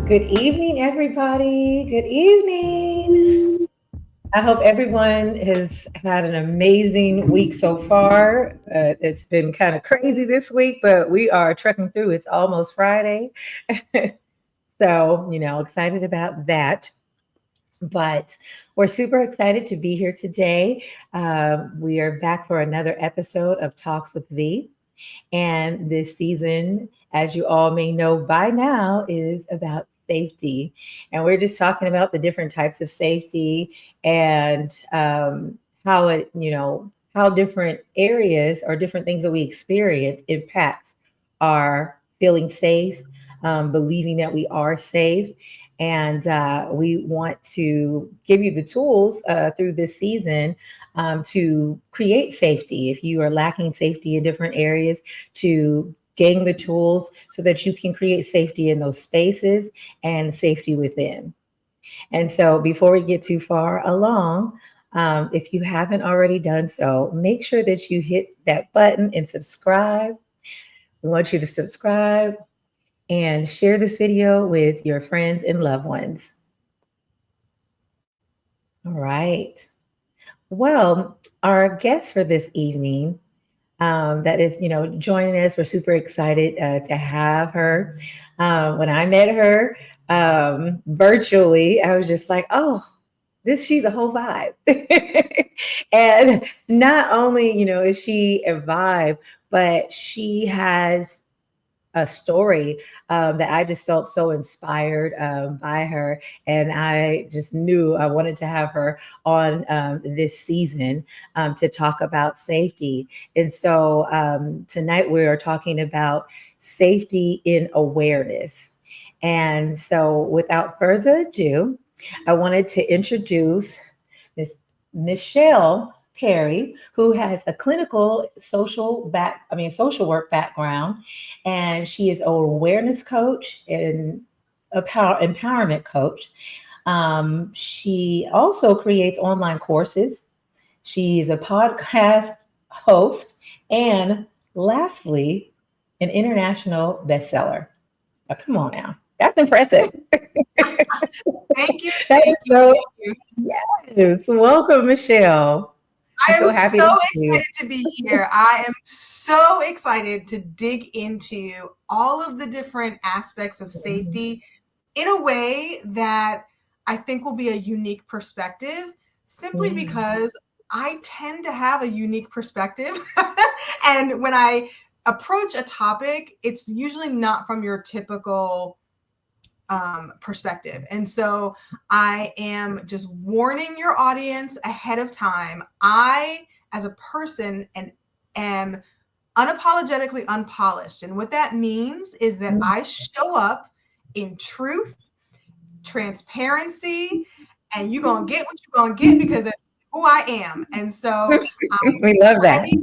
Good evening, everybody. Good evening. I hope everyone has had an amazing week so far. It's been kind of crazy this week, but we are trekking through. It's almost Friday. So, excited about that. But we're super excited to be here today. We are back for another episode of Talks with V. And this season, as you all may know by now, is about safety. And we're just talking about the different types of safety and how how different areas or different things that we experience impacts our feeling safe, believing that we are safe. And we want to give you the tools through this season to create safety. If you are lacking safety in different areas, to gain the tools so that you can create safety in those spaces and safety within. And so, before we get too far along, if you haven't already done so, make sure that you hit that button and subscribe. We want you to subscribe and share this video with your friends and loved ones. All right. Well, our guest for this evening that is, joining us. We're super excited to have her. When I met her virtually, I was just like, oh, she's a whole vibe. And not only, is she a vibe, but she has a story that I just felt so inspired by her. And I just knew I wanted to have her on this season to talk about safety. And so tonight we are talking about safety in awareness. And so without further ado, I wanted to introduce Miss Michelle Perry, who has a clinical social work background, and she is an awareness coach and a empowerment coach. She also creates online courses. She is a podcast host, and lastly, an international bestseller. Oh, come on now, that's impressive. Thank you, That thank is you, so. thank you. Yes, welcome, Michelle. I'm I am so happy to so have you. excited to be here. I am so excited to dig into all of the different aspects of safety in a way that I think will be a unique perspective, simply Yeah. because I tend to have a unique perspective. And when I approach a topic, it's usually not from your typical perspective. And so I am just warning your audience ahead of time. I, as a person, and am unapologetically unpolished. And what that means is that I show up in truth, transparency, and you're going to get what you're going to get because that's who I am. And so I We love that. pray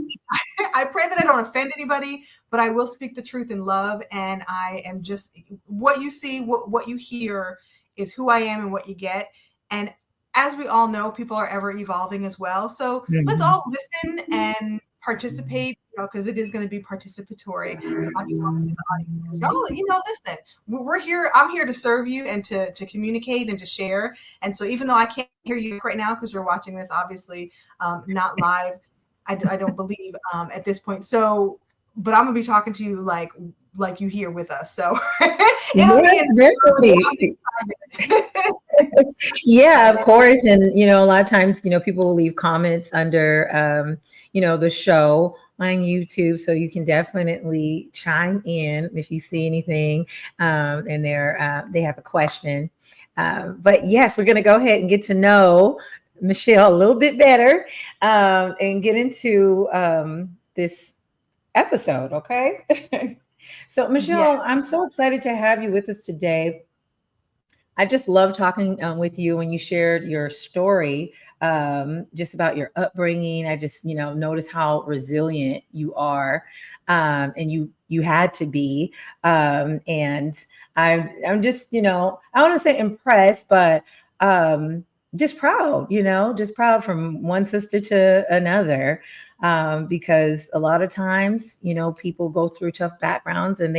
I pray that I don't offend anybody, but I will speak the truth in love. And I am just what you see, what you hear is who I am and what you get. And as we all know, people are ever evolving as well. So let's Mhm. all listen and participate, because it is going to be participatory. But I'll be talking to the audience. Y'all, listen, we're here. I'm here to serve you and to communicate and to share. And so even though I can't hear you right now because you're watching this, obviously, not live, I don't believe at this point. So, but I'm gonna be talking to you like you here with us. So it'll be Yes, an definitely. Yeah, of course. And, a lot of times, people will leave comments under, the show on YouTube. So you can definitely chime in if you see anything and they have a question. But yes, we're going to go ahead and get to know Michelle a little bit better and get into this episode. Okay. So, yes. Michelle, I'm so excited to have you with us today. I just love talking with you when you shared your story, just about your upbringing. I just, notice how resilient you are, and you had to be. And I'm just, I want to say impressed, but just proud, just proud from one sister to another, because a lot of times, people go through tough backgrounds and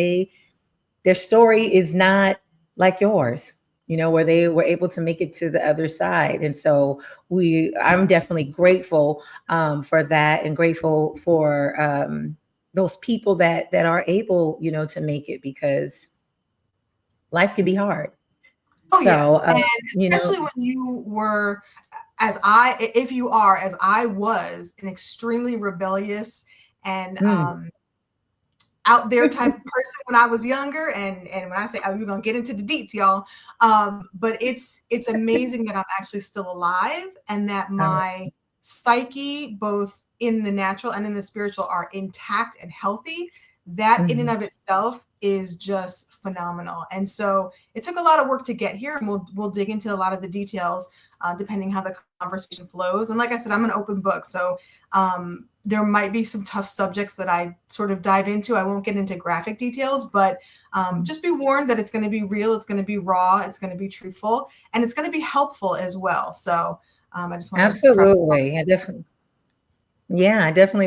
their story is not like yours, where they were able to make it to the other side. And so I'm definitely grateful for that, and grateful for those people that are able, to make it, because life can be hard. Oh So, yes, and especially when you were, if you are, as I was, an extremely rebellious and out there type of person when I was younger. And when I say, oh, we're gonna get into the deets, y'all. But it's amazing that I'm actually still alive, and that my psyche, both in the natural and in the spiritual, are intact and healthy. That in and of itself is just phenomenal. And so it took a lot of work to get here, and we'll dig into a lot of the details depending how the conversation flows. And like I said, I'm an open book, so there might be some tough subjects that I sort of dive into. I won't get into graphic details, but just be warned that it's going to be real, it's going to be raw, it's going to be truthful, and it's going to be helpful as well. So I just want to absolutely, I definitely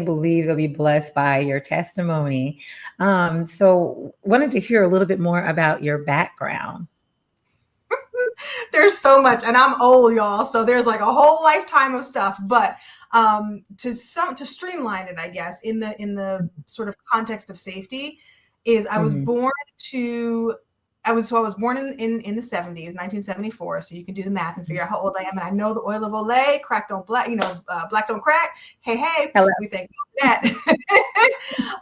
believe they'll be blessed by your testimony. So wanted to hear a little bit more about your background. There's so much, and I'm old, y'all, so there's like a whole lifetime of stuff. But to streamline it, I guess, in the sort of context of safety, is I was born I was born in the 70s, 1974. So you can do the math and figure out how old I am. And I know the oil of Olay, crack don't black, black don't crack. Hey, Hello. we think that.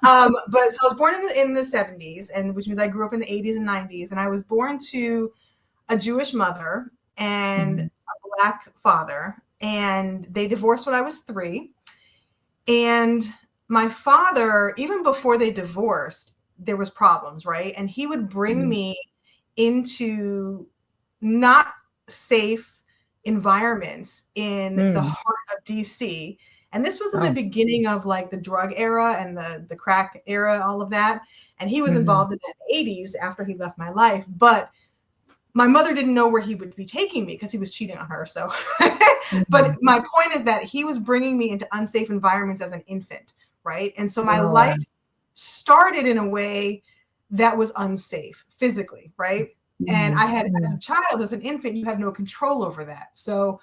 But so I was born in the 70s, and which means I grew up in the 80s and 90s. And I was born to a Jewish mother and a Black father, and they divorced when I was 3. And my father, even before they divorced, there was problems, right? And he would bring me into not safe environments in the heart of DC. And this was in the beginning of like the drug era and the crack era, all of that. And he was involved in the 80s after he left my life. But my mother didn't know where he would be taking me because he was cheating on her. So, but my point is that he was bringing me into unsafe environments as an infant, right? And so my life started in a way that was unsafe physically, right? And I had, as a child, as an infant, you have no control over that. So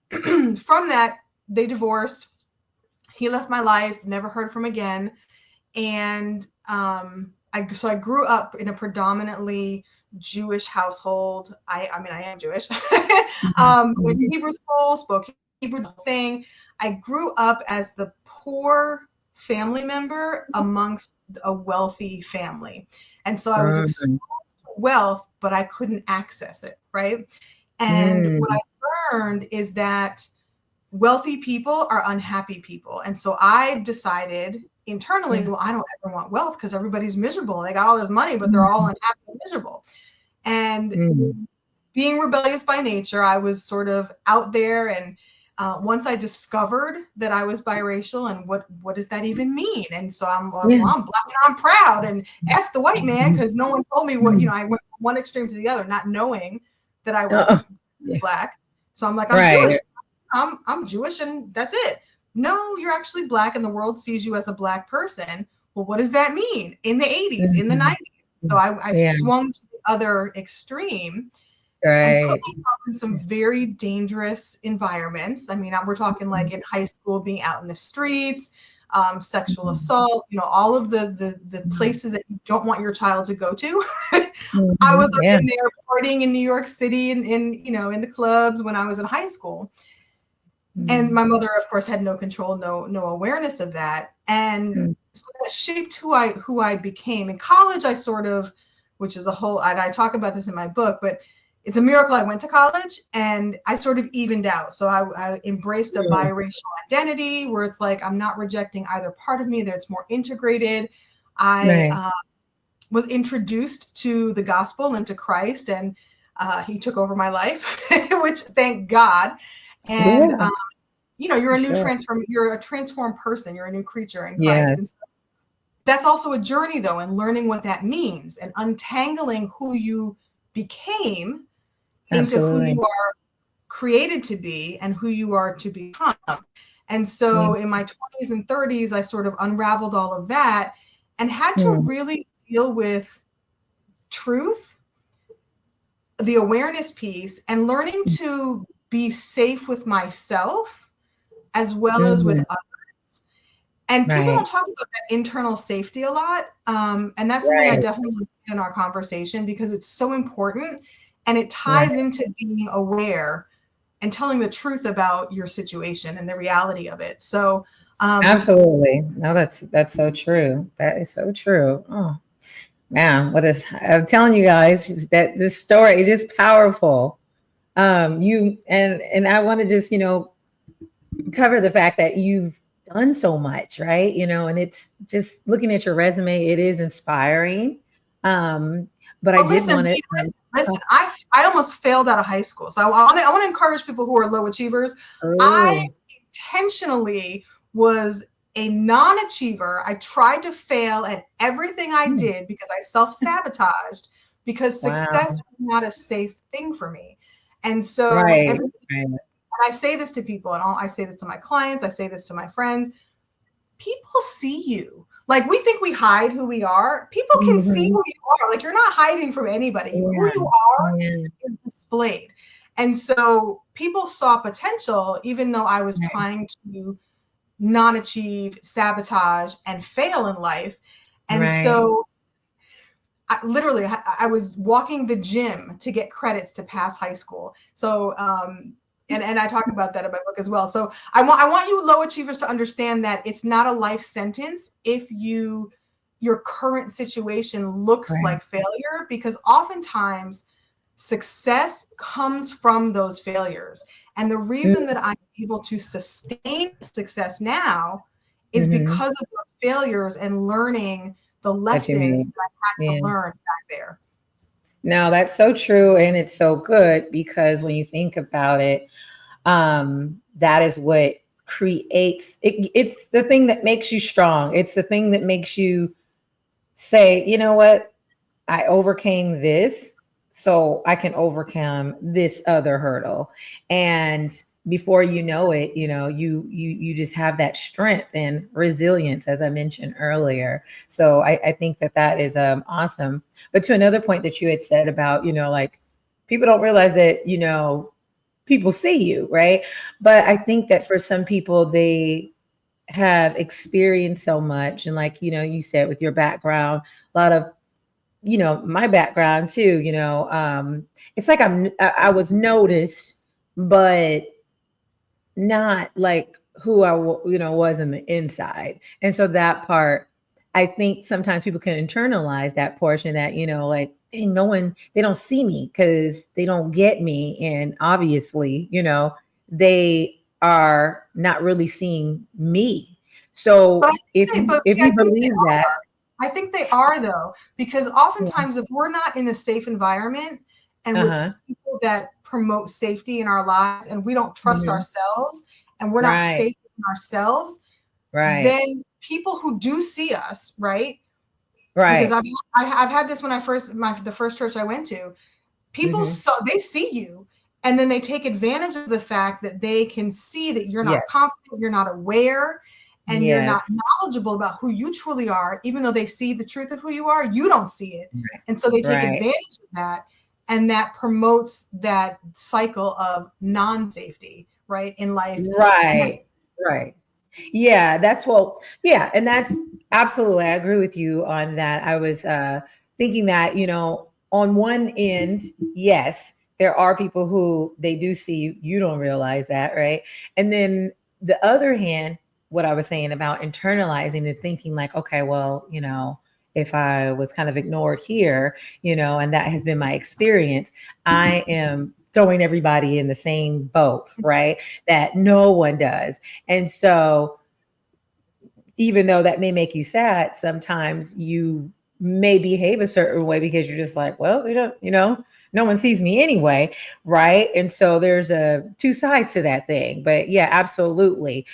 from that, they divorced. He left my life, never heard from again. And I grew up in a predominantly Jewish household. I am Jewish. Went to Hebrew school, spoke Hebrew thing. I grew up as the poor family member amongst a wealthy family. And so I was exposed to wealth, but I couldn't access it, right? And what I learned is that wealthy people are unhappy people. And so I decided internally, well, I don't ever want wealth because everybody's miserable. They got all this money, but they're all unhappy and miserable. And being rebellious by nature, I was sort of out there. And once I discovered that I was biracial, and what does that even mean? And so I'm like, well, I'm Black and I'm proud, and F the white man, because no one told me what, I went from one extreme to the other, not knowing that I was Black. So I'm like, I'm Jewish. I'm Jewish, and that's it. No, you're actually Black, and the world sees you as a Black person. Well, what does that mean in the 80s, in the 90s? So I swung to the other extreme and put myself in some very dangerous environments. I mean, we're talking like in high school, being out in the streets, sexual assault, all of the places that you don't want your child to go to. I was up in there partying in New York City and in the clubs when I was in high school. And my mother, of course, had no control, no awareness of that. And so that shaped who I became. In college, I sort of, which is a whole, and I talk about this in my book, but it's a miracle I went to college and I sort of evened out. So I embraced a biracial identity where it's like, I'm not rejecting either part of me, that it's more integrated. I was introduced to the gospel and to Christ, and he took over my life, which thank God. And, you're a new you're a transformed person. You're a new creature in Christ. And so that's also a journey though, and learning what that means and untangling who you became into who you are created to be and who you are to become. And so in my 20s and 30s, I sort of unraveled all of that and had to really deal with truth the awareness piece and learning to be safe with myself as well as with Mhm. others. And people don't Right. talk about that internal safety a lot. And that's something I Right. definitely want in our conversation because it's so important and it ties Right. into being aware and telling the truth about your situation and the reality of it. So, Absolutely. No, that's so true. That is so true. Oh, man, what is I'm telling you guys is that this story is just powerful. You and I want to just, cover the fact that you've done so much, right? And it's just looking at your resume, it is inspiring. Um, but I but did listen, want to Lee, listen. I almost failed out of high school, so I want to encourage people who are low achievers. I oh, intentionally was a non-achiever. I tried to fail at everything I hmm, did because I self-sabotaged because success wow. was not a safe thing for me. And so Right. every Right. and I say this to people, and I say this to my clients, I say this to my friends. People see you. Like we think we hide who we are. People can see Mhm. who you are. Like you're not hiding from anybody. Who Yeah. you are Yeah. is displayed. And so people saw potential, even though I was Right. trying to not achieve, sabotage, and fail in life. And Right. so I was walking the gym to get credits to pass high school. So, and I talk about that in my book as well. So I want you low achievers to understand that it's not a life sentence if your current situation looks Right. like failure, because oftentimes success comes from those failures. And the reason that I'm able to sustain success now is Mm-hmm. because of those failures and learning the That you lessons mean. that I had to Yeah. learn back there. No, that's so true. And it's so good because when you think about it, that is what creates it's the thing that makes you strong. It's the thing that makes you say, you know what, I overcame this, so I can overcome this other hurdle. And before you know it, you just have that strength and resilience, as I mentioned earlier. So I think that is awesome. But to another point that you had said about, like people don't realize that, people see you, right? But I think that for some people, they have experienced so much. And like, you said with your background, a lot of my background too, it's like I was noticed, but not like who was in the inside. And so that part, I think sometimes people can internalize that portion that, like, hey, no one, they don't see me because they don't get me. And obviously, they are not really seeing me. But So but if I you think they believe that, are. I think they are though, because yeah, oftentimes if we're not in a safe environment and uh-huh. with people that promote safety in our lives and we don't trust Mhm. ourselves and we're not Right, safe in ourselves, right, then people who do see us, right? Because right. I've had this when the first church I went to. People Hmm. saw they see you, and then they take advantage of the fact that they can see that you're Yes, not confident, you're not aware, and you're not yes, knowledgeable about who you truly are. Even though they see the truth of who you are, you don't see it, and so they take right, advantage of that, and that promotes that cycle of non-safety, right, in life. And right, right. Yeah, yeah, and that's absolutely, I agree with you on that. I was thinking that, on one end, yes, there are people who they do see you, you don't realize that, right? And then the other hand, what I was saying about internalizing and thinking like, okay, well, if I was kind of ignored here, and that has been my experience, I am throwing everybody in the same boat, right? That no one does. And so even though that may make you sad, sometimes you may behave a certain way because you're just like, well, no one sees me anyway, right? And so there's two sides to that thing. But yeah, absolutely.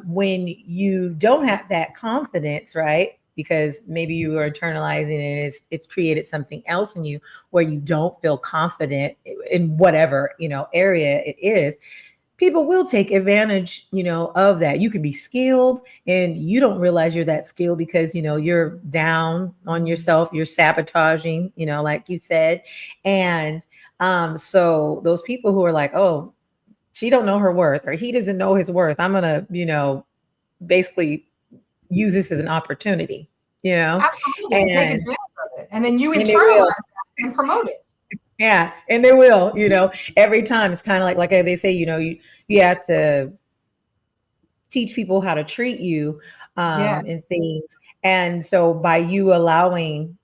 When you don't have that confidence, right? Because maybe you are internalizing it, and it's created something else in you where you don't feel confident in whatever area it is, people will take advantage, of that. You can be skilled and you don't realize you're that skilled because, you're down on yourself, you're sabotaging, like you said. And So those people who are like, oh, she don't know her worth or he doesn't know his worth, I'm gonna, basically use this as an opportunity, Absolutely. And take and advantage of it. And then you and they internalize will. that and promote it. Yeah, and they will, every time. It's kind of like they say, you have to teach people how to treat you, Yes. and things. And so by you allowing,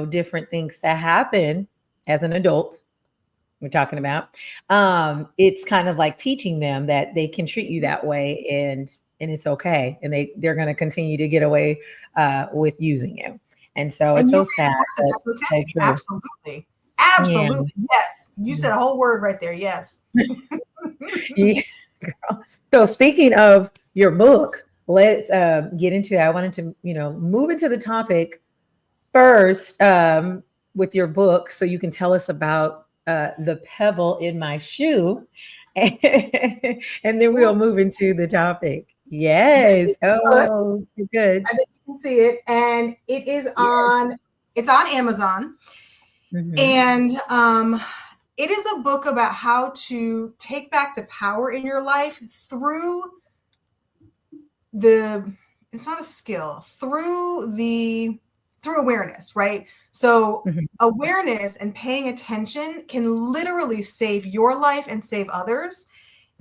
different things to happen as an adult, we're talking about, it's kind of like teaching them that they can treat you that way, and it's okay, and they're going to continue to get away with using you. And so And it's you so sad, reinforce it. but That's so okay. true. Absolutely. Yeah. Absolutely. Yes. You said a whole word right there. Yes. Yeah. So speaking of your book, let's get into that. I wanted to, move into the topic first, with your book, so you can tell us about the pebble in my shoe, and then we'll Well, move into the topic. this is Yes. good. Oh, good. I think you can see it. And Yes. it's on Amazon. Hmm. And it is a book about how to take back the power in your life through the it's not a skill, through awareness, right? So Hmm. awareness and paying attention can literally save your life and save others.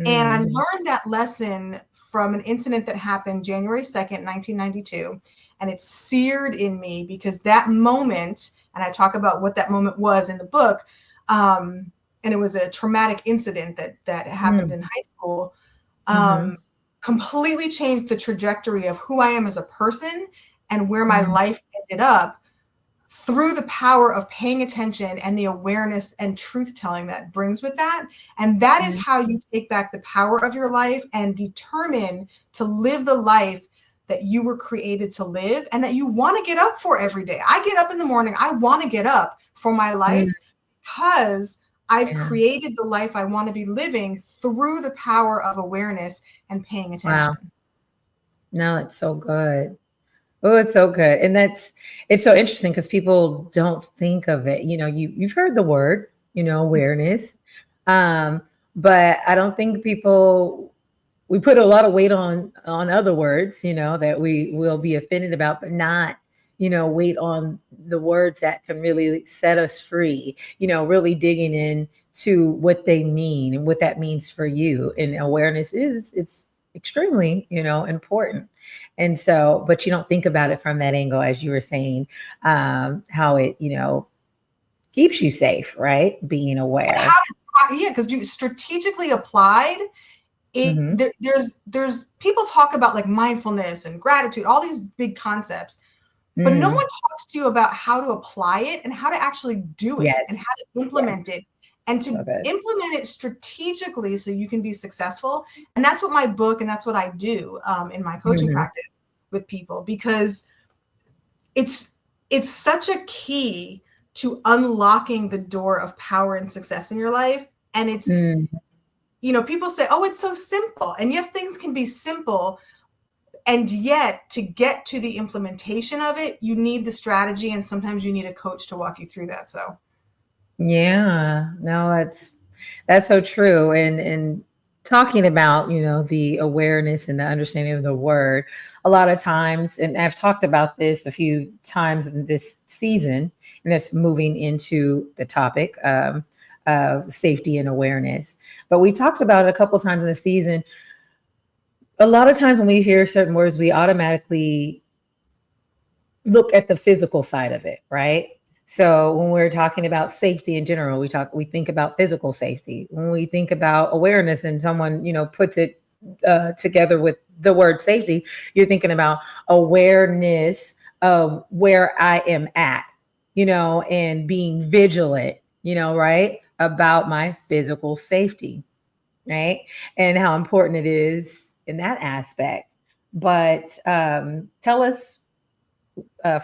And I Hmm. learned that lesson from an incident that happened January 2nd, 1992. And it's seared in me because that moment, and I talk about what that moment was in the book, and it was a traumatic incident that happened in high school, Hmm. um, completely changed the trajectory of who I am as a person and where my Hmm. life ended up through the power of paying attention and the awareness and truth telling that brings with that. And that is how you take back the power of your life and determine to live the life that you were created to live and that you want to get up for every day. I get up in the morning, I want to get up for my life because I've Yeah. created the life I want to be living through the power of awareness and paying Wow. attention. No, it's so good. Oh, it's so good. And it's so interesting because people don't think of it. You've heard the word, awareness. Um, but I don't think we put a lot of weight on other words, that we will be offended about, but not, weight on the words that can really set us free, really digging in to what they mean and what that means for you. And awareness it's extremely, important. And so, but you don't think about it from that angle, as you were saying, how it, keeps you safe, right? Being aware. Yeah, because you strategically applied Hmm. there's people talk about like mindfulness and gratitude, all these big concepts, but no one Mm. talks to you about how to apply it and how to actually do it and Yes. how to Yes. implement it and to So good. implement it strategically so you can be successful. And that's what my book and that's what I do in my coaching Hmm. practice with people, because it's it's such a key to unlocking the door of power and success in your life. And it's, Mm. people say, oh, it's so simple. And yes, things can be simple. And yet, to get to the implementation of it, you need the strategy. And sometimes you need a coach to walk you through that. So, Yeah, no, that's so true. And talking about, the awareness and the understanding of the word, a lot of times, and I've talked about this a few times in this season, and that's moving into the topic of safety and awareness. But we talked about it a couple times in the season. A lot of times when we hear certain words, we automatically look at the physical side of it, right? So when we're talking about safety in general, we think about physical safety. When we think about awareness and someone, puts it together with the word safety, you're thinking about awareness of where I am at, and being vigilant, right? About my physical safety, right? And how important it is in that aspect. But tell us,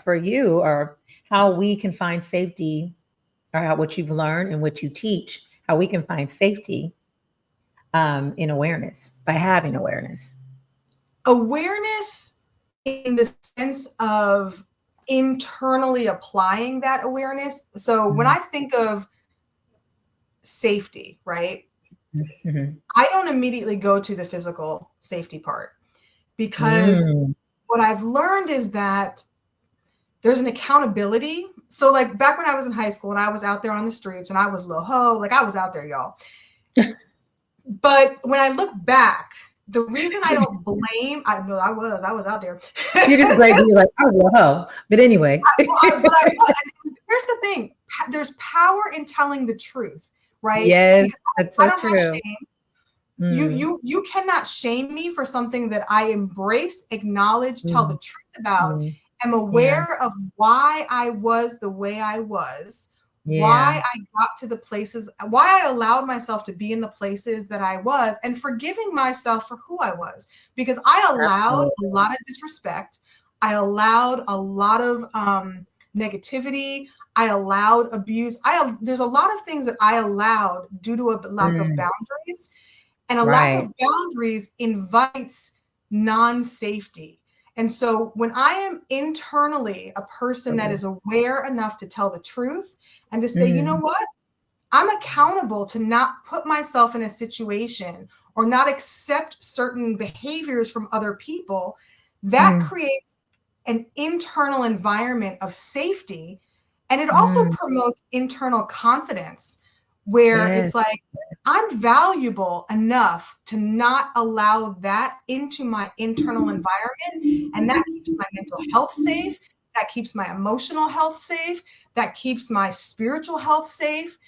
for you, or how we can find safety, or what you've learned and what you teach, how we can find safety in awareness by having awareness. awareness in the sense of internally applying that awareness. So, when Mhm. I think of safety, right? Mhm. I don't immediately go to the physical safety part, because Mm. what I've learned is that there's an accountability. So like back when I was in high school and I was out there on the streets and I was low-ho, like I was out there, y'all. But when I look back, the reason I don't blame, I know I was out there. You just like you're like, oh whoa. But anyway. And here's the thing: there's power in telling the truth, right? Yes, Because that's I so don't have true. shame. Mm. You cannot shame me for something that I embrace, acknowledge, tell the Mm. truth about, Mm. am Yeah. aware of why I was the way I was, why Yeah. I got to the places, why I allowed myself to be in the places that I was, and forgiving myself for who I was. Because I allowed a Absolutely. lot of disrespect. I allowed a lot of negativity. I allowed abuse. There's a lot of things that I allowed due to a lack of Mm. boundaries, and a lack Right. of boundaries invites non-safety. And so when I am internally a person that Absolutely. is aware enough to tell the truth and to say, you know Mm. what? I'm accountable to not put myself in a situation or not accept certain behaviors from other people, that Mm. creates an internal environment of safety. And it also Mm. promotes internal confidence, where Yes. it's like, I'm valuable enough to not allow that into my internal environment. And that keeps my mental health safe. That keeps my emotional health safe. That keeps my spiritual health safe.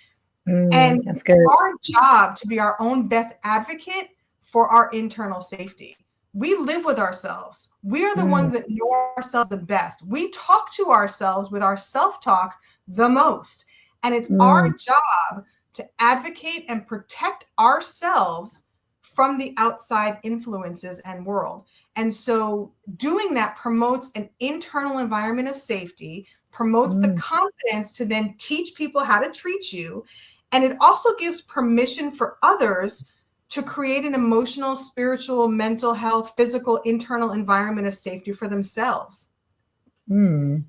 And That's it's good. our job to be our own best advocate for our internal safety. We live with ourselves. We are the Mm. ones that know ourselves the best. We talk to ourselves with our self-talk the most. And it's our Mm. job to advocate and protect ourselves from the outside influences and world. And so doing that promotes an internal environment of safety, promotes the Mm. confidence to then teach people how to treat you. And it also gives permission for others to create an emotional, spiritual, mental health, physical, internal environment of safety for themselves. Mm.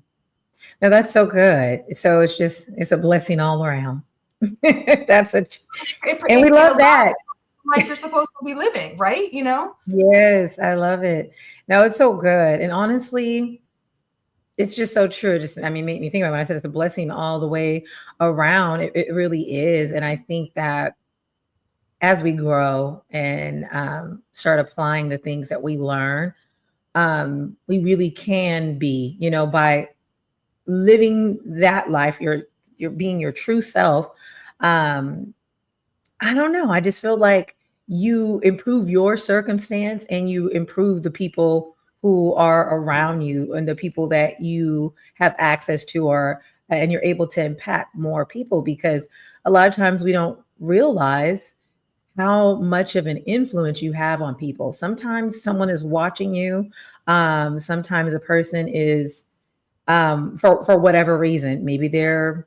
No, that's so good. So it's a blessing all around. That's a, and we It love allows that. life you're supposed to be living, right? You know? Yes, I love it. No, it's so good. And honestly, it's just so true. Just, I mean, make me think about it. When I said it's a blessing all the way around. It really is. And I think that as we grow and start applying the things that we learn, we really can be, by living that life, you're being your true self. Um, I don't know. I just feel like you improve your circumstance and you improve the people who are around you and the people that you have access to, or and you're able to impact more people, because a lot of times we don't realize how much of an influence you have on people. Sometimes someone is watching you. Sometimes a person is, for whatever reason, maybe they're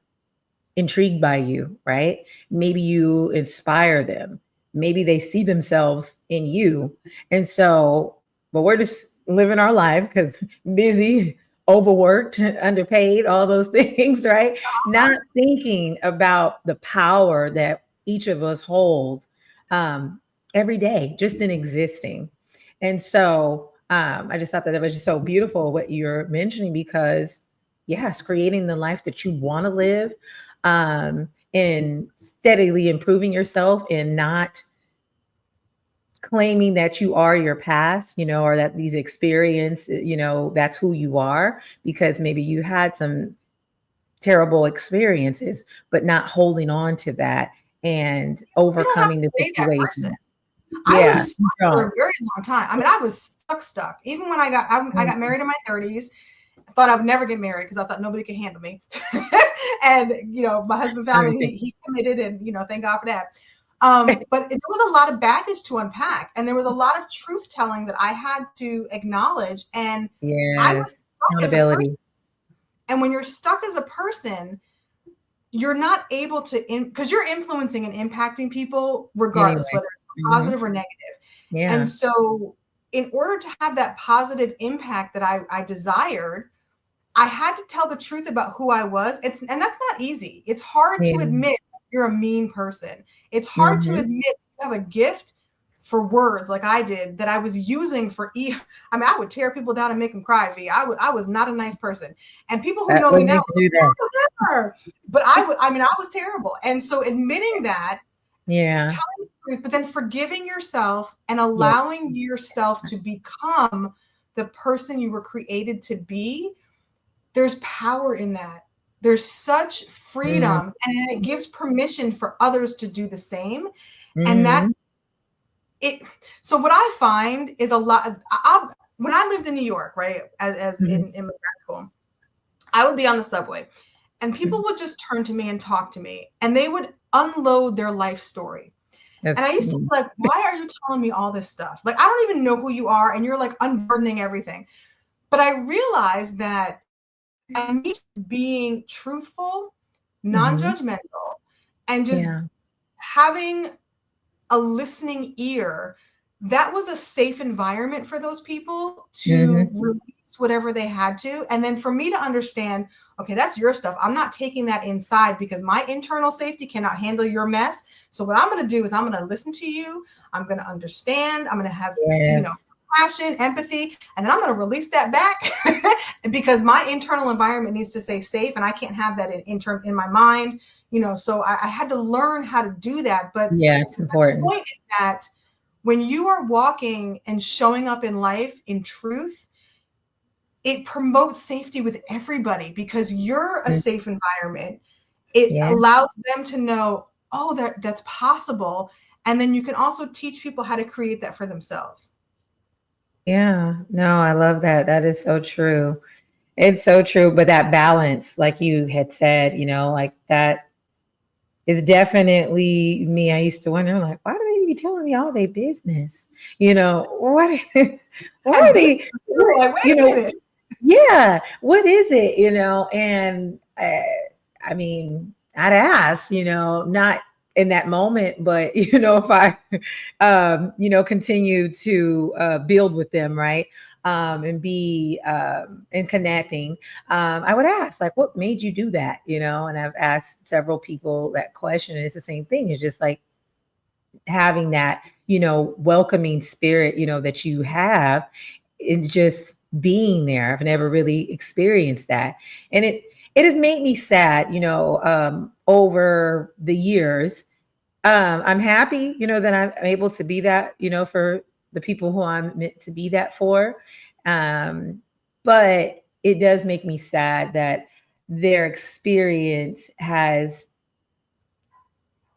intrigued by you, right? Maybe you inspire them. Maybe they see themselves in you. And so, but we're just living our life because busy, overworked, underpaid, all those things, right? Not thinking about the power that each of us hold um, every day, just in existing. And so I just thought that was just so beautiful what you're mentioning, because yes, creating the life that you want to live, and steadily improving yourself and not claiming that you are your past, or that these experience, that's who you are, because maybe you had some terrible experiences, but not holding on to that and You don't have overcoming to the stay that person. situation. I was Yeah. stuck for No. a very long time. I mean, I was stuck. Even when I got married in my 30s, I thought I would never get married because I thought nobody could handle me. And my husband found me. He committed, and thank God for that. But there was a lot of baggage to unpack, and there was a lot of truth telling that I had to acknowledge. And I was Yes. stuck as a person. Accountability. And when you're stuck as a person, you're not able to, because you're influencing and impacting people regardless, Anyway. whether it's Mhm. positive or negative. And Yeah. so, in order to have that positive impact that I desired, I had to tell the truth about who I was. And that's not easy. It's hard to Yeah. admit you're a mean person. It's hard to Mm-hmm. admit you have a gift for words like I did that I was using for I mean, I would tear people down and make them cry. I was not a nice person, and people who That know me would now, make you do that. never. But I mean, I was terrible, and so admitting that, Yeah. telling the truth, but then forgiving yourself and Yeah. allowing yourself to become the person you were created to be. There's power in that. There's such freedom, and it gives permission for others to do the same. And that Mm-hmm. it so what I find is a lot when I lived in New York, right, as Mm-hmm. in grad school, I would be on the subway and people would just turn to me and talk to me and they would unload their life story. And I That's used to be like, why are you telling me all this stuff? Like, I don't even know who you are and you're like unburdening everything. But I realized that I need being truthful, mm-hmm. non-judgmental, and just Yeah. having a listening ear. That was a safe environment for those people to Mm-hmm. release whatever they had to. And then for me to understand, okay, that's your stuff. I'm not taking that inside because my internal safety cannot handle your mess. So what I'm going to do is I'm going to listen to you. I'm going to understand. I'm going to have, Yes. passion, empathy, and then I'm going to release that back because my internal environment needs to stay safe and I can't have that in my mind, so I had to learn how to do that. But Yeah, it's the important. point is that when you are walking and showing up in life in truth, it promotes safety with everybody because you're a Mm. safe environment. It Yeah. allows them to know, oh, that's possible. And then you can also teach people how to create that for themselves. Yeah. No, I love that. That is so true. It's so true. But that balance, like you had said, like that is definitely me. I used to wonder, like, why do they be telling me all their business? What why And are deep, they what, like, wait a minute. yeah, what is it? And I mean, I'd ask, not in that moment, but if I continue to build with them, right? And be and connecting, I would ask, like, what made you do that? And I've asked several people that question, and it's the same thing. It's just like having that, welcoming spirit, that you have, and just being there. I've never really experienced that. And it has made me sad, over the years. I'm happy, that I'm able to be that, for the people who I'm meant to be that for. Um, but it does make me sad that their experience has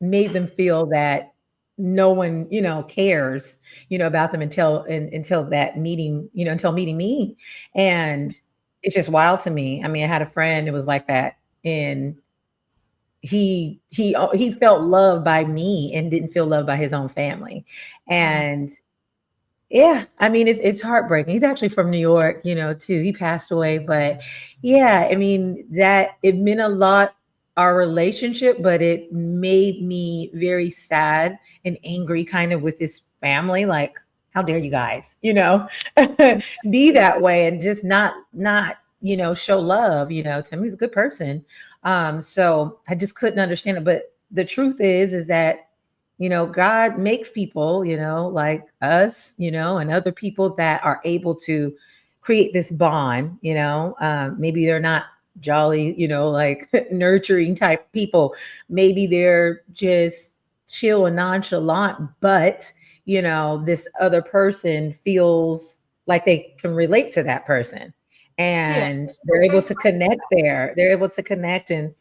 made them feel that no one, cares, about them until that meeting, until meeting me. And it's just wild to me. I mean, I had a friend who was like that, and he felt loved by me and didn't feel loved by his own family. And yeah, I mean, it's heartbreaking. He's actually from New York, too. He passed away, but yeah, I mean, that it meant a lot, our relationship, but it made me very sad and angry kind of with his family. Like, how dare you guys, be that way and just not, show love, to him. He's a good person. So I just couldn't understand it. But the truth is that God makes people, like us, and other people that are able to create this bond, maybe they're not jolly, like nurturing type people. Maybe they're just chill and nonchalant, but, this other person feels like they can relate to that person. Yeah. And they're able to connect there. They're able to connect, and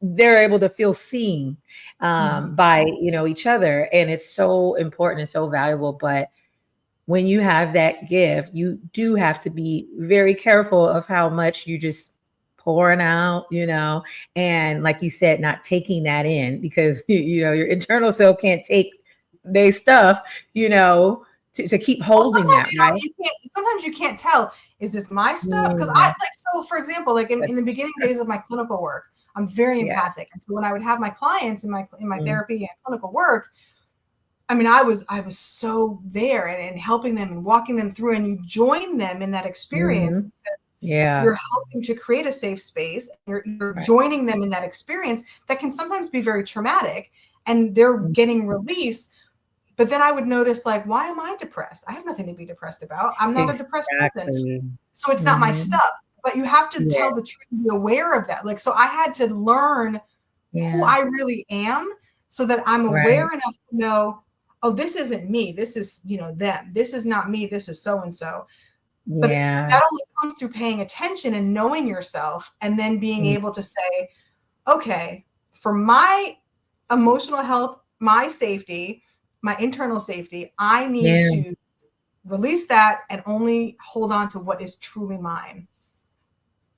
they're able to feel seen Mhm. by each other, and it's so important and so valuable. But when you have that gift, you do have to be very careful of how much you just pouring out, and like you said, not taking that in, because your internal self can't take their stuff, to keep Well, holding sometimes that, right? sometimes you can't tell, is this my stuff? Because Mm, so for example, like in the beginning days of my clinical work, I'm very yeah. empathic. And so when I would have my clients in my Mm, therapy and clinical work, I mean, I was so there and helping them and walking them through, and you join them in that experience. mhm. Yeah. You're helping to create a safe space. You're Right. joining them in that experience that can sometimes be very traumatic, and they're Mm, getting release. But then I would notice, like, why am I depressed? I have nothing to be depressed about. I'm not a depressed person. exactly. So it's not my Hmm. stuff. But you have to Yeah. tell the truth and be aware of that. Like, so I had to learn who Yeah. I really am so that I'm aware Right. enough to know, oh, this isn't me. This is, them. This is not me. This is so and so. But Yeah. that only comes through paying attention and knowing yourself, and then being Mm, able to say, okay, for my emotional health, my safety, my internal safety, I need yeah. to release that and only hold on to what is truly mine.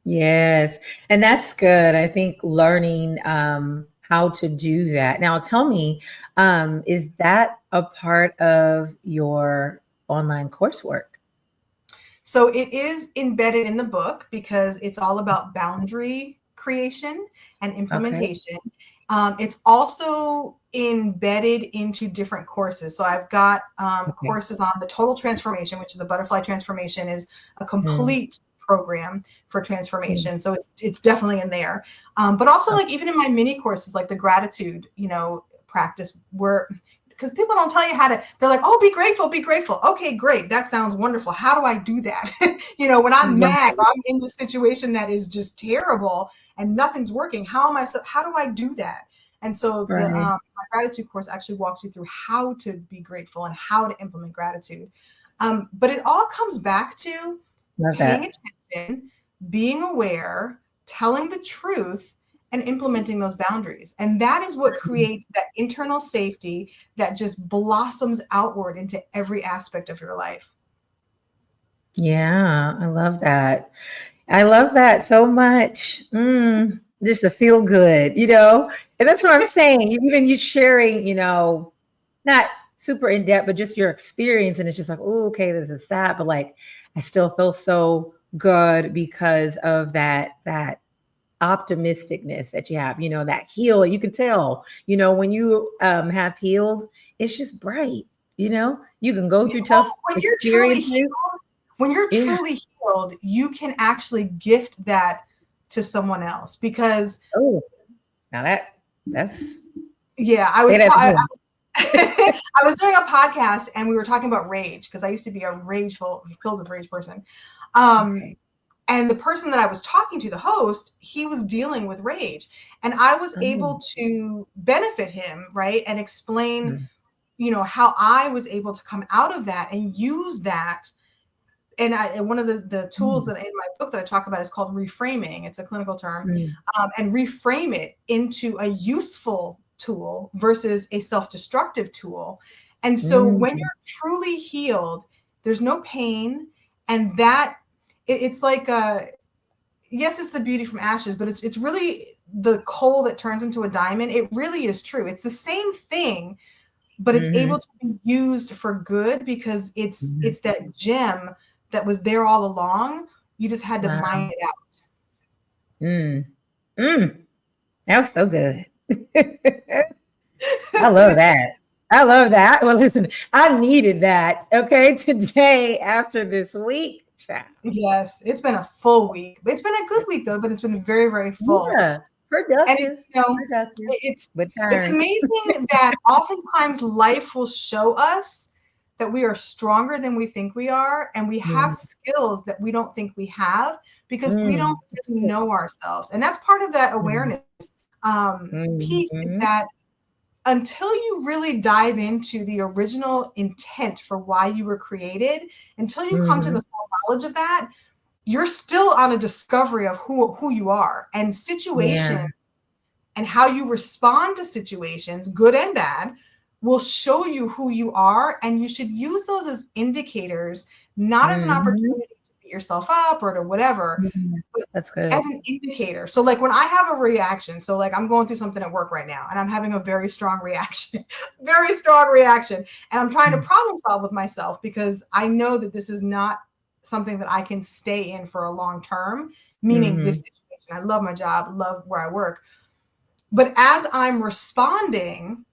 Yes. And that's good. I think learning how to do that. Now tell me, is that a part of your online coursework? So it is embedded in the book because it's all about boundary creation and Okay. implementation. It's also embedded into different courses. So I've got Okay. courses on the total transformation, which is the butterfly transformation, is a Mm, complete program for mm. transformation. So it's definitely in there. But also, Oh, like, even in my mini courses, like the gratitude, practice, where, because people don't tell you how to, they're like, oh, be grateful, be grateful. Okay, great. That sounds wonderful. How do I do that? When I'm mad right. or I'm in the situation that is just terrible and nothing's working, how do I do that? And so Right. my gratitude course actually walks you through how to be grateful and how to implement gratitude. But it all comes back to Love paying that. attention, being aware, telling the truth, and implementing those boundaries. And that is what creates that internal safety that just blossoms outward into every aspect of your life. Yeah, I love that. I love that so much. Just to feel good, And that's what I'm saying. Even you sharing, not super in depth, but just your experience. And it's just like, oh, okay, this is that. But like I still feel so good because of that optimisticness that you have, that heal. You can tell, when you have healed, it's just bright, you can go through tough Well, experiences. when you're Yeah. truly healed, you can actually gift that to someone else because, Oh, now that's yeah, I say was that ta- again. I was doing a podcast and we were talking about rage because I used to be filled with rage person. Um, Okay. and the person that I was talking to, the host, he was dealing with rage, and I was Oh, able to benefit him, right, and explain, mm, how I was able to come out of that and use that. And one of the tools mm, that in my book that I talk about is called reframing. It's a clinical term, mm, and reframe it into a useful tool versus a self-destructive tool. And so when mm, you're truly healed, there's no pain, and it's like yes, it's the beauty from ashes, but it's really the coal that turns into a diamond. It really is true. It's the same thing, but it's able mhm, to be used for good because it's mhm. it's that gem that was there all along. You just had to Wow. mine it out. Mm, mm. That was so good. I love that. I love that. Well, listen, I needed that. Okay, today after this week, child. Yes, it's been a full week. It's been a good week though, but it's been very, very full. Yeah, And productive, productive, it's but it's tiring. amazing that oftentimes life will show us that we are stronger than we think we are, and we have Mm, skills that we don't think we have because we don't that's really good. know ourselves. And that's part of that Mm, awareness piece, is mhm, that until you really dive into the original intent for why you were created, until you come to the mhm. full knowledge of that, you're still on a discovery of who you are, and situations Yeah. and how you respond to situations, good and bad, will show you who you are. And you should use those as indicators, not as an Mhm. opportunity to beat yourself up or to whatever, Mhm. but That's as good. an indicator. So, like, when I have a reaction, so like I'm going through something at work right now and I'm having a very strong reaction, very strong reaction. And I'm trying to Mm, problem solve with myself because I know that this is not something that I can stay in for a long term, meaning this mhm, situation. I love my job, love where I work. But as I'm responding,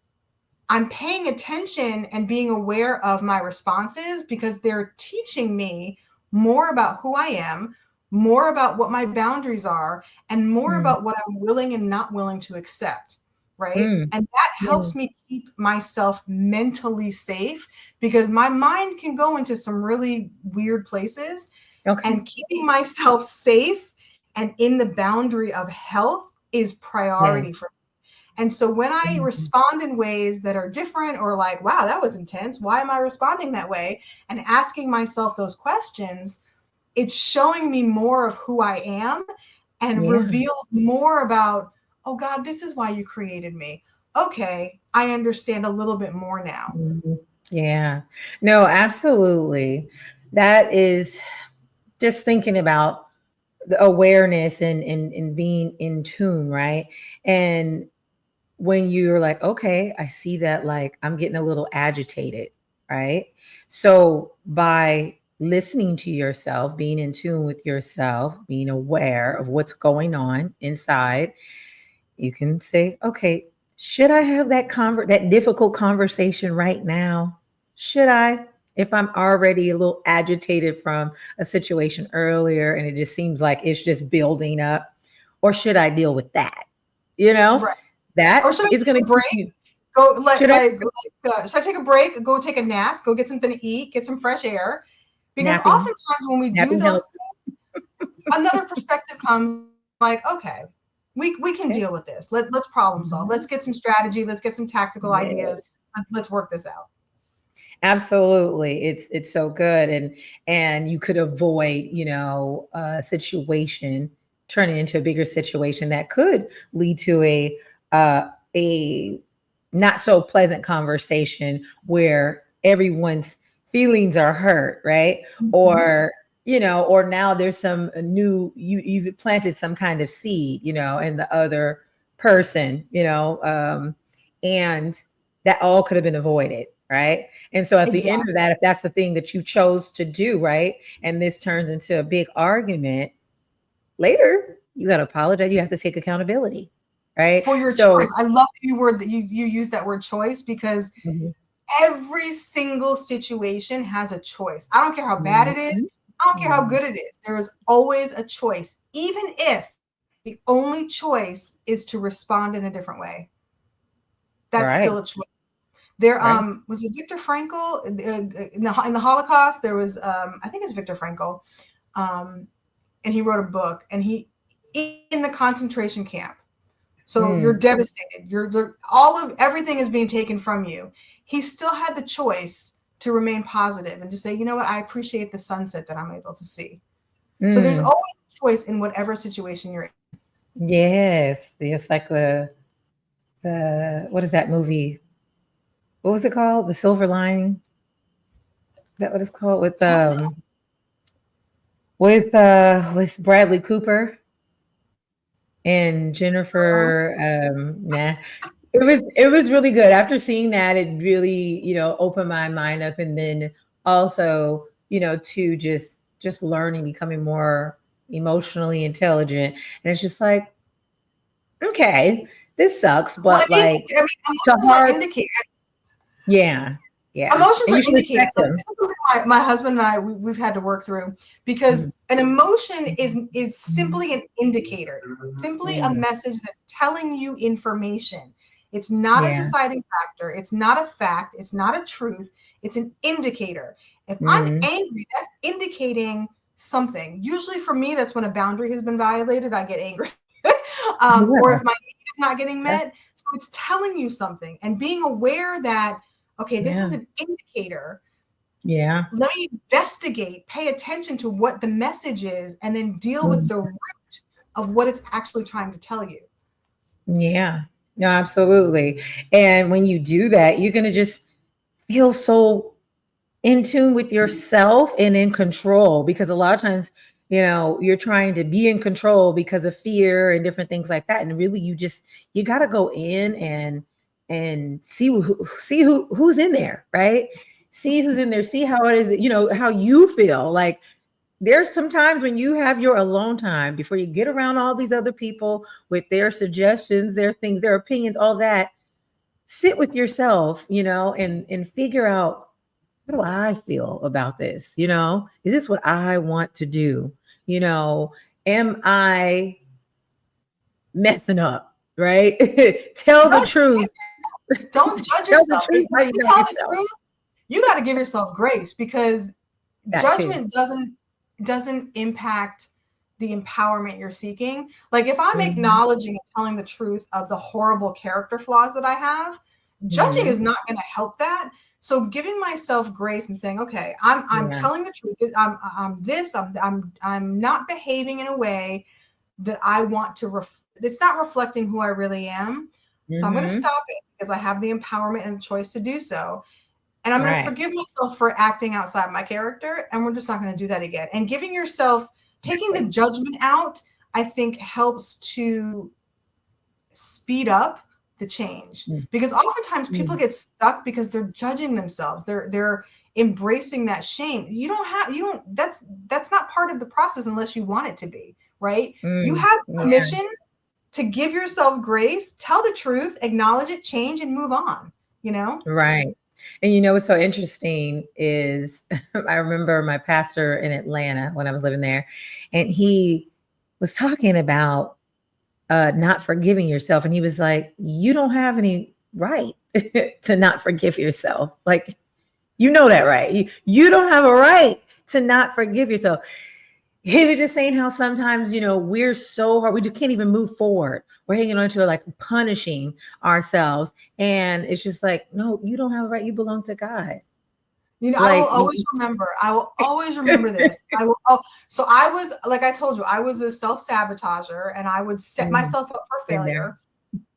I'm paying attention and being aware of my responses because they're teaching me more about who I am, more about what my boundaries are, and more Mm, about what I'm willing and not willing to accept. Right. mm, And that mm. helps me keep myself mentally safe, because my mind can go into some really weird places, Okay. and keeping myself safe and in the boundary of health is Yeah. priority for me. And so when I Mhm. respond in ways that are different, or like, wow, that was intense, why am I responding that way? And asking myself those questions, it's showing me more of who I am, and Yeah. reveals more about, oh God, this is why you created me. Okay, I understand a little bit more now. Mhm. Yeah. No, absolutely. That is just thinking about the awareness and being in tune, right? And when you're like, okay, I see that like I'm getting a little agitated, right? So by listening to yourself, being in tune with yourself, being aware of what's going on inside, you can say, okay, should I have that difficult conversation right now? Should I? If I'm already a little agitated from a situation earlier and it just seems like it's just building up, or should I deal with that? You know, Right. Or that should I is take going a to keep break? you. Go Should I should I take a break? Go take a nap. Go get something to eat. Get some fresh air. Because napping? oftentimes when we do Napping those, helps. another perspective comes, like, okay, we can Okay. deal with this. Let's problem solve. Let's Mhm. get some strategy. Let's get some tactical Yeah. ideas. Let's work this out. Absolutely. It's so good. And you could avoid, a situation turning into a bigger situation that could lead to a not so pleasant conversation where everyone's feelings are hurt, right? Mhm. Or now there's some new you've planted some kind of seed, in the other person, and that all could have been avoided, right? And so at the end of Exactly. that, if that's the thing that you chose to do, right, and this turns into a big argument later, you got to apologize. You have to take accountability, right? For your So, choice. I love that you use that word choice, because mhm, every single situation has a choice. I don't care how bad it is. mhm, I don't care how mhm. good it is. There is always a choice, even if the only choice is to respond in a different way. That's still Right, a choice. There right. was it Viktor Frankl in the Holocaust. There was I think it's Viktor Frankl, um, and he wrote a book, and he in the concentration camp. So you're Mm, devastated. You're all of everything is being taken from you. He still had the choice to remain positive and to say, you know what, I appreciate the sunset that I'm able to see. So there's mm. always a choice in whatever situation you're in. Yes, it's like the what is that movie? What was it called? The Silver Lining. Is that what it's called? With I don't know. with Bradley Cooper and Uh, Jennifer. Nah, it was really good. After seeing that, it really opened my mind up, and then also to just learning, becoming more emotionally intelligent, and it's just like, okay, this sucks, well, but like I mean, to emotions are hard, indicators. yeah, yeah, Emotions and you are should indicators. respect Like, them. this is something my husband and I we've had to work through, because Mhm. an emotion is simply an indicator. It's simply a Mm, message that's telling you information. It's not a yeah. deciding factor. It's not a fact. It's not a truth. It's an indicator. If I'm Mhm. angry, that's indicating something. Usually for me, that's when a boundary has been violated. I get angry. Or Yeah. if my need is not getting Okay. met. So it's telling you something, and being aware that, okay, this is Yeah. an indicator. Yeah. Let me investigate, pay attention to what the message is, and then deal with Mm, the root of what it's actually trying to tell you. yeah. No, absolutely. And when you do that, you're gonna just feel so in tune with yourself and in control, because a lot of times you're trying to be in control because of fear and different things like that, and really you got to go in and see who's in there, right? See who's in there, see how it is, how you feel. Like there's some times when you have your alone time before you get around all these other people with their suggestions, their things, their opinions, all that. Sit with yourself, and figure out, what do I feel about this? Is this what I want to do? You know, am I messing up? Right? Tell the Don't truth. don't judge Tell the yourself. truth And how when you you know tell the yourself. truth, you got to give yourself grace, because That too. judgment doesn't impact the empowerment you're seeking. Like if I'm Mm-hmm. acknowledging and telling the truth of the horrible character flaws that I have, judging Mm-hmm. is not going to help that. So giving myself grace and saying, okay, I'm Yeah. telling the truth. I'm not behaving in a way that I want to it's not reflecting who I really am. So I'm going to Mm-hmm. stop it, because I have the empowerment and choice to do so. And I'm going to Right. forgive myself for acting outside my character. And we're just not going to do that again. And giving yourself, taking the judgment out, I think helps to speed up the change, because oftentimes people Mm-hmm. get stuck because they're judging themselves. They're embracing that shame. You don't, that's not part of the process unless you want it to be, right? You Mm. have Yeah. permission to give yourself grace, tell the truth, acknowledge it, change, and move on, you know? Right. And you know what's so interesting is I remember my pastor in Atlanta when I was living there, and he was talking about not forgiving yourself. And he was like, you don't have any right to not forgive yourself. Like, you know that, right? You don't have a right to not forgive yourself. He was just saying how sometimes, we're so hard, we just can't even move forward. We're hanging on to like punishing ourselves. And it's just like, no, you don't have a right. You belong to God. You know, Like, I will always remember this. So I was, like I told you, I was a self-sabotager, and I would set mm, myself up for been there. failure.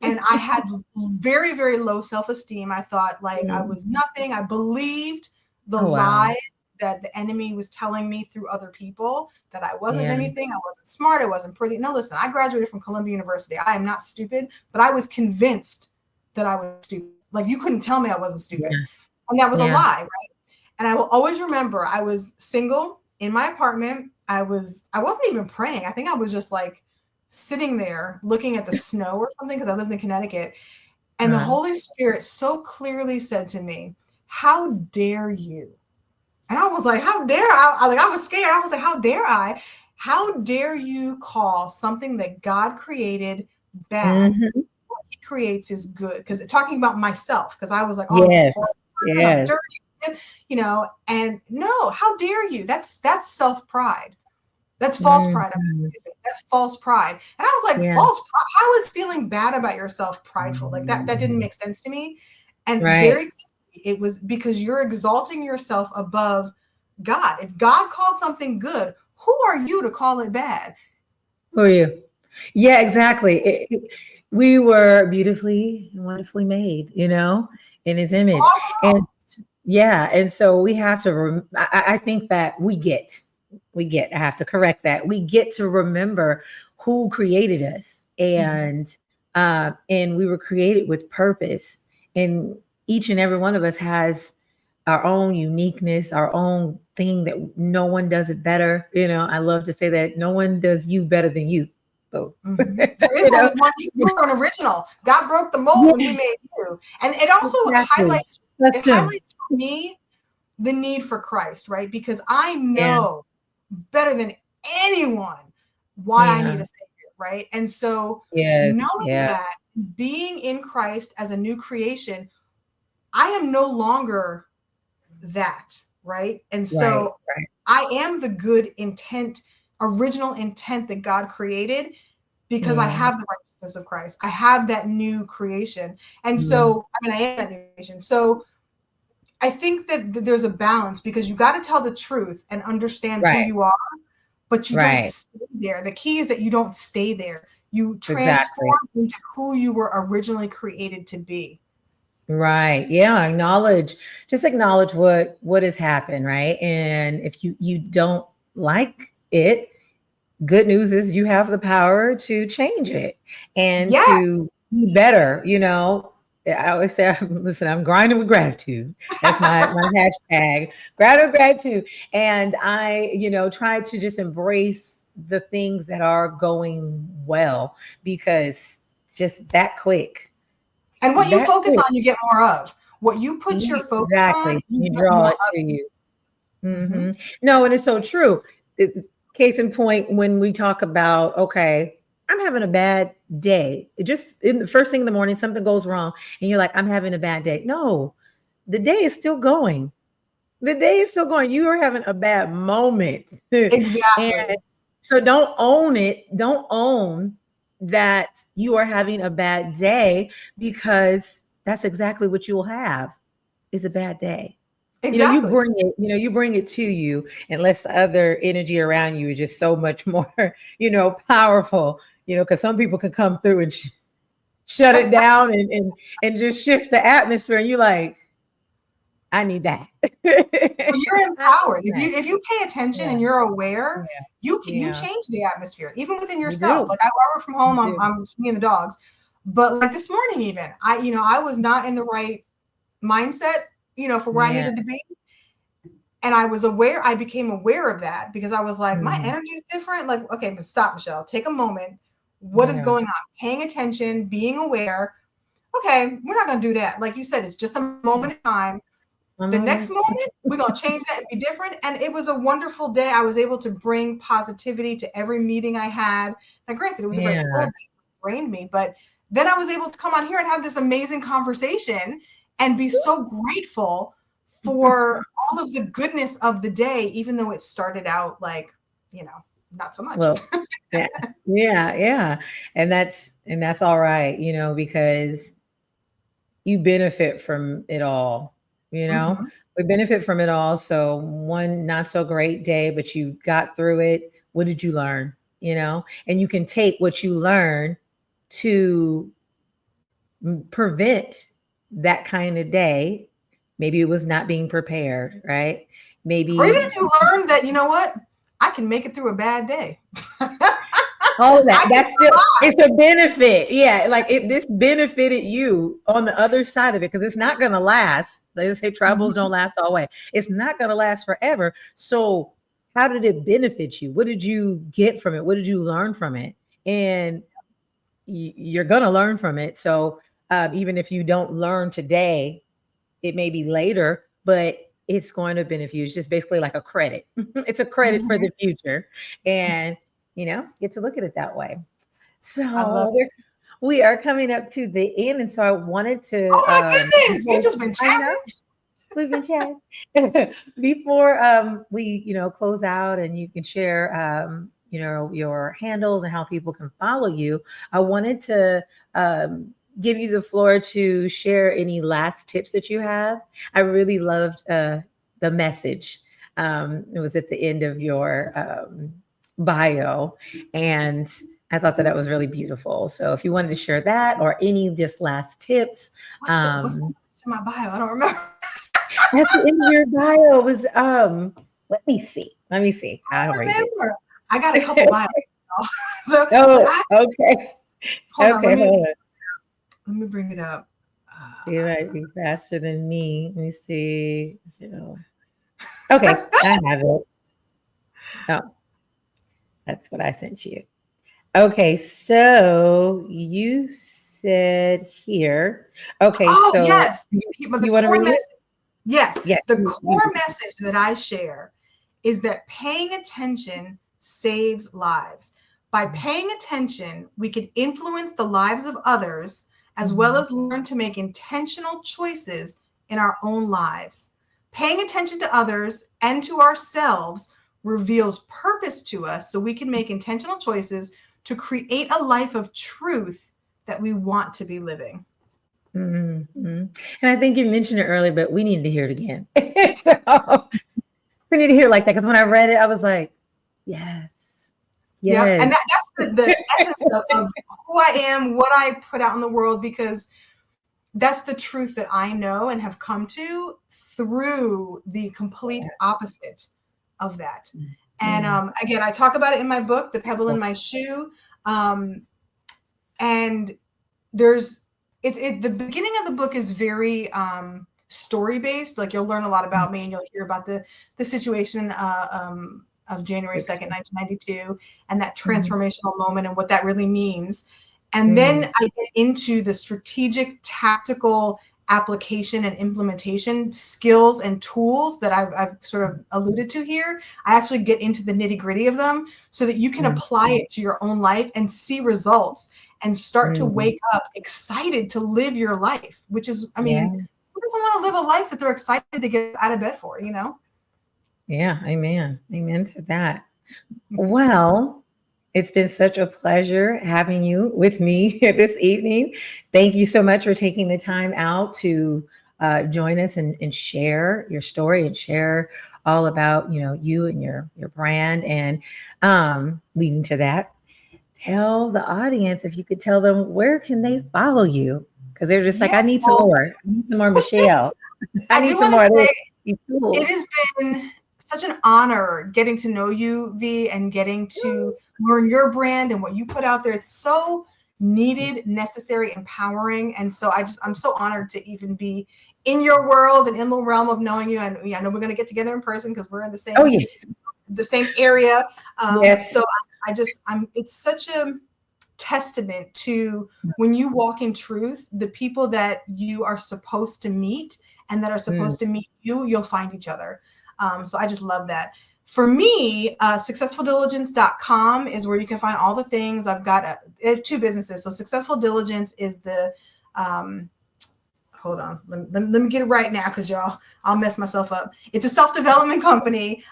And I had very, very low self-esteem. I thought like I Mm. was nothing. I believed the Oh, wow. lies that the enemy was telling me through other people, that I wasn't Yeah. anything. I wasn't smart. I wasn't pretty. No, listen, I graduated from Columbia University. I am not stupid, but I was convinced that I was stupid. Like you couldn't tell me I wasn't stupid. Yeah. And that was a Yeah. lie, right? And I will always remember I was single in my apartment. I wasn't even praying. I think I was just like sitting there looking at the snow or something, because I lived in Connecticut. And the Uh, Holy Spirit so clearly said to me, "How dare you?" And I was like, "How dare I?" Like I was scared. I was like, "How dare I? How dare you call something that God created bad? mhm. What He creates is good." Because talking about myself, because I was like, "Oh, I'm this Yes. horrible person. I'm Yes. dirty," And no, how dare you? That's self pride. That's false pride. Mhm. Excuse me. That's false pride. And I was like, Yeah. false pride? How is feeling bad about yourself prideful? Like that didn't make sense to me. And Right. very clearly, it was because you're exalting yourself above God. If God called something good, who are you to call it bad? Who are you? Yeah, exactly. We were beautifully and wonderfully made, in his image. And yeah, and so we have to, I think that I have to correct that. We get to remember who created us, and we were created with purpose. And each and every one of us has our own uniqueness, our own thing that no one does it better. I love to say that no one does you better than you. So, There is you know, only one. You were an original. God broke the mold when He yeah, made you, and it also exactly. highlights. It Custom. highlights for me the need for Christ, right? Because I Yeah, know better than anyone why I need yeah, a savior, right? And so yes, knowing yeah, that, being in Christ as a new creation, I am no longer that, right? And right, so right. I am the good intent, original intent that God created, because I Yeah. have the righteousness of Christ. I have that new creation. And Mm, so, I am that new creation. So I think that there's a balance, because you got to tell the truth and understand who right, you are, but you don't right. stay there. The key is that you don't stay there. You transform Exactly. into who you were originally created to be. Right. Yeah. Just acknowledge what has happened, right? And if you don't like it, good news is you have the power to change it and Yes. to be better. I always say, listen, I'm grinding with gratitude. That's my hashtag, grinding with gratitude. And I, try to just embrace the things that are going well, because just And what you that focus quick, on, you get more of. What you put your focus on, exactly. you You get draw more it of. to you. Mhm. No, and it's so true. Case in point, when we talk about, okay, I'm having a bad day. It just in the first thing in the morning, something goes wrong, and you're like, I'm having a bad day. No, the day is still going. The day is still going. You are having a bad moment. And Exactly. so don't own it. Don't own that you are having a bad day, because that's exactly what you will have, is a bad day. You Exactly. bring it, you bring it to you, unless the other energy around you is just so much more, powerful, because some people can come through and shut it down, and just shift the atmosphere. And you're like, I need that. Well, you're I empowered. need that. If you pay attention Yeah. and you're aware, Yeah. you Yeah. change the atmosphere, even within You yourself. do. Like I work from You home, do. I'm just me and the dogs. But like this morning, even I was not in the right mindset, for where I Yeah. needed to be. And I became aware of that because I was like, my Mhm. energy is different. Like, okay, but stop, Michelle. Take a moment. What is Yeah. going on? Paying attention, being aware. Okay, we're not going to do that. Like you said, it's just a moment in time. One The next moment. moment, we're going to change that and be different. And it was a wonderful day. I was able to bring positivity to every meeting I had. Now, granted, it was a very full Yeah. day, it drained me, but then I was able to come on here and have this amazing conversation and be so grateful for all of the goodness of the day, even though it started out like, not so much. Well, yeah. Yeah. Yeah. And that's all right, because you benefit from it all, you know? Mhm. We benefit from it all. So one not so great day, but you got through it. What did you learn? And you can take what you learn to prevent that kind of day. Maybe it was not being prepared, right? Or even Maybe if you learn that, you know what, I can make it through a bad day. all of that. I can That's still, survive. it's a benefit. Yeah, like this benefited you on the other side of it, because it's not going to last. They say troubles Mhm. don't last always. It's not going to last forever. So how did it benefit you? What did you get from it? What did you learn from it? And you're going to learn from it. So even if you don't learn today, it may be later, but it's going to benefit you. It's just basically like a credit. It's a credit for Mhm. the future. And, get to look at it that way. I love So it. we are coming up to the end. And so I wanted to, Oh my goodness, we've before, just been I know, chatting. we've been chatting. Before we, close out and you can share, your handles and how people can follow you, I wanted to give you the floor to share any last tips that you have. I really loved the message. It was at the end of your bio, and I thought that was really beautiful. So if you wanted to share that or any just last tips, What's the um, message in my bio? I don't remember. at the end of your bio was let me see. Let me see. I'll I read don't it. remember. I got a couple bios. So Oh, okay. hold on. Okay, hold on. Let me bring it up. You might be faster than me. Let me see. So, okay, I have it. Oh, that's what I sent you. Okay, so you said here. Okay, Oh so yes, but the you want to core read it? message. Yes, Yes. the core message that I share is that paying attention saves lives. By paying attention, we can influence the lives of others as well Mhm. as learn to make intentional choices in our own lives. Paying attention to others and to ourselves reveals purpose to us so we can make intentional choices to create a life of truth that we want to be living. Mhm, mhm. And I think you mentioned it earlier, but we need to hear it again. So we need to hear it like that, because when I read it, I was like, yes, Yep. And yes. that's the essence of who I am, what I put out in the world, because that's the truth that I know and have come to through the complete opposite of that. And Mm. again, I talk about it in my book, The Pebble in My Shoe. Um, and there's the beginning of the book is very story based. Like you'll learn a lot about me and you'll hear about the situation of January 2nd, 1992, and that Mhm. transformational moment and what that really means. And then Mm. I get into the strategic, tactical application and implementation skills and tools that I've sort of alluded to here. I actually get into the nitty gritty of them so that you can apply it to your own life and see results and start to wake up excited to live your life, which is, I mean, who doesn't want to live a life that they're excited to get out of bed for, you know? Yeah. Amen. Amen to that. Well, it's been such a pleasure having you with me this evening. Thank you so much for taking the time out to join us and share your story and share all about, you know, you and your brand. And leading to that, tell the audience, if you could tell them, where can they follow you? Because they're just like, I Yes, need some well, more. I need some more Michelle. I I need do some want to more of say these it tools. has been such an honor getting to know you, V, and getting to learn your brand and what you put out there. It's so needed, necessary, empowering. And so I'm so honored to even be in your world and in the realm of knowing you. And yeah, I know we're going to get together in person because we're in Oh, yeah. the same area. Yes. So it's such a testament to when you walk in truth, the people that you are supposed to meet and that are supposed to meet you, you'll find each other. So I just love that. For me, successfuldiligence.com is where you can find all the things. I have two businesses. So Successful Diligence is the, hold on, let me get it right now because I'll mess myself up. It's a self-development company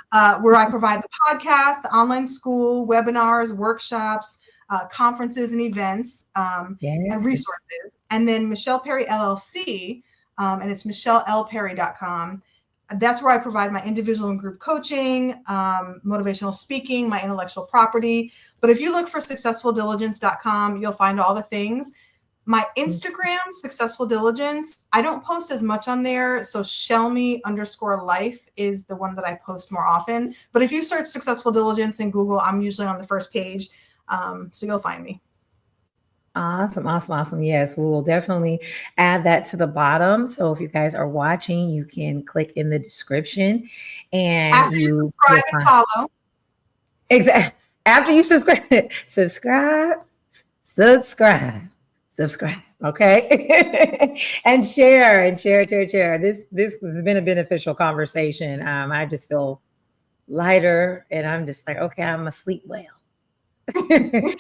where I provide the podcast, the online school, webinars, workshops, conferences and events, and resources. And then Michelle Perry LLC, and it's michellelperry.com. That's where I provide my individual and group coaching, motivational speaking, my intellectual property. But if you look for successfuldiligence.com, you'll find all the things. My Instagram, Successful Diligence, I don't post as much on there. So Shelmy_life is the one that I post more often. But if you search Successful Diligence in Google, I'm usually on the first page. So you'll find me. Awesome, awesome, awesome. Yes, we will definitely add that to the bottom. So if you guys are watching, you can click in the description and After you subscribe and follow. Exactly. After you subscribe. Okay. And share. This has been a beneficial conversation. I just feel lighter and I'm just like, okay, I'm asleep well.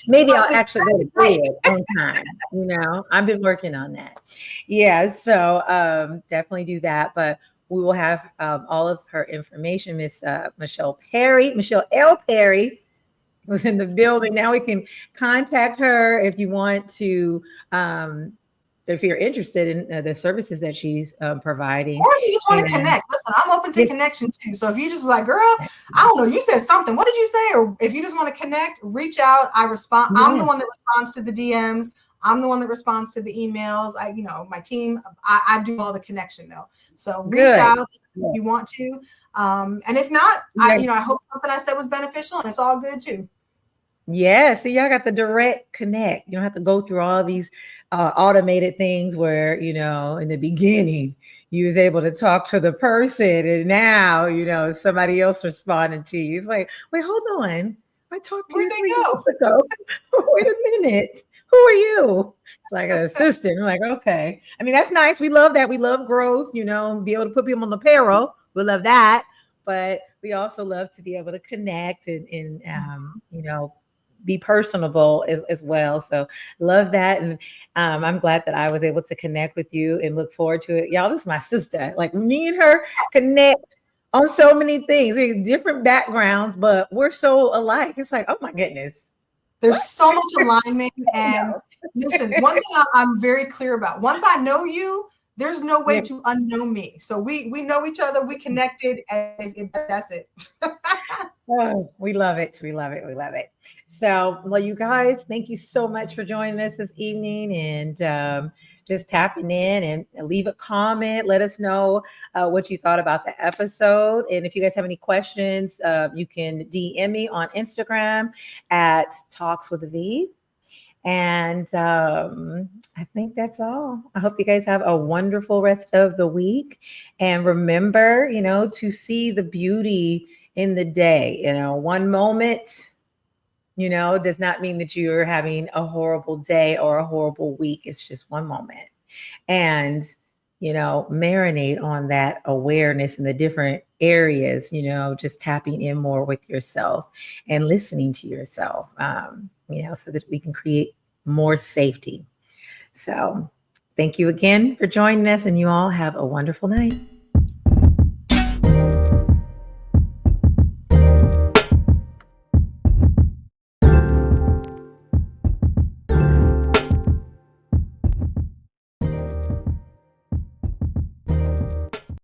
Maybe I'll actually go to bed on time. You know, I've been working on that. Yeah, so definitely do that. But we will have all of her information. Miss Michelle L. Perry was in the building. Now we can contact her if you want to. If you're interested in the services that she's providing. Or if you just want to connect. Listen, I'm open to connection too. So if you just like, girl, I don't know, you said something. What did you say? Or if you just want to connect, reach out. I respond. Yeah. I'm the one that responds to the DMs. I'm the one that responds to the emails. My team, I do all the connection though. So reach out if you want to. And if not, I hope something I said was beneficial and it's all good too. Yeah, so y'all got the direct connect. You don't have to go through all these automated things where, you know, in the beginning you was able to talk to the person and now, you know, somebody else responding to you. It's like, wait, hold on. I talked to you 3 months ago. Wait a minute. Who are you? It's like an assistant. I'm like, okay. I mean, that's nice. We love that. We love growth, you know, be able to put people on the payroll. We love that. But we also love to be able to connect and you know, be personable as well. So love that. And I'm glad that I was able to connect with you and look forward to it. Y'all, this is my sister. Like me and her connect on so many things. We have different backgrounds, but we're so alike. It's like, oh my goodness. There's so much alignment. And listen, one thing I'm very clear about, once I know you, there's no way to unknow me. So we know each other, we connected, and that's it. Oh, we love it. We love it. We love it. So, well, you guys, thank you so much for joining us this evening and just tapping in and leave a comment. Let us know what you thought about the episode. And if you guys have any questions, you can DM me on Instagram at Talks with V. And I think that's all. I hope you guys have a wonderful rest of the week. And remember, you know, to see the beauty in the day. You know, one moment, you know, does not mean that you're having a horrible day or a horrible week. It's just one moment. And, marinate on that awareness in the different areas, just tapping in more with yourself and listening to yourself, so that we can create more safety. So thank you again for joining us, and you all have a wonderful night.